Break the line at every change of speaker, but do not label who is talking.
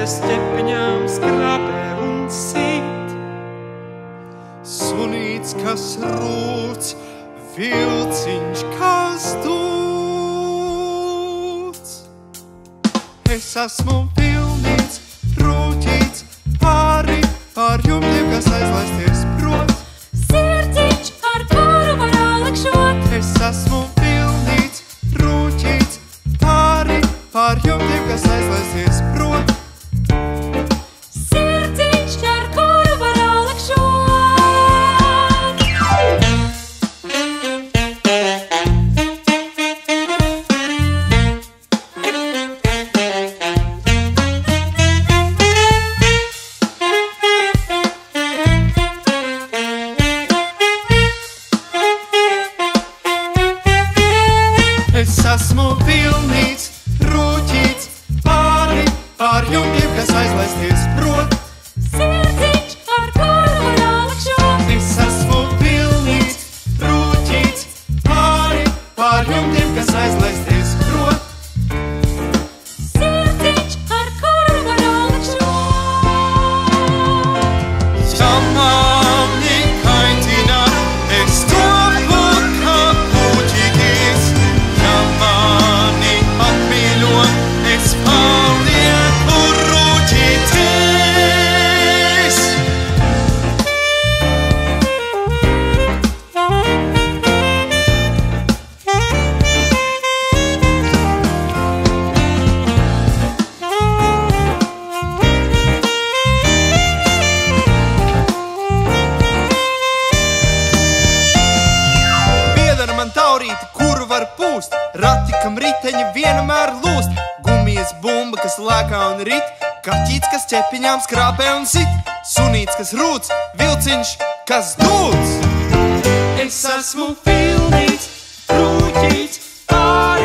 kas ķepiņām skrapē un sit.
Sunīts, kas rūc, vilciņš, kas dūc. Es esmu pilnīts, rūķīts, pāri pār jumtiem, kas aizlaisties prot.
Sirdziņš, ar kuru var alekšot.
Es esmu pilnīts, rūķīts, pāri pār jumtiem, kas aizlaisties prot.
Sirdziņš, ar kuru var alekšot.
Es esmu pilnīts, rūķīts, pāri pār jumtiem, kas aizlaisties prot.
Sirdziņš, ar kuru var alekšot.
Es esmu pilnīts, rūķīts, pāri pār jumtiem, kas aizlaisties prot.
Sirdziņš, ar kuru var alekšot.
Ja mani kaitina, es topu kā puķītis. Ja mani apmīļo, es palieku rūķītis. Piedara man taurīti, kuru var pūst, rati, kam riteņi vienmēr lūst, gumijas bumba, kas lēkā un rit, kaķīts, kas ķepiņām skrāpē un sit, sunīts, kas rūc, vilciņš, kas dūc. Es esmu pilnīts, rūķīts, pāri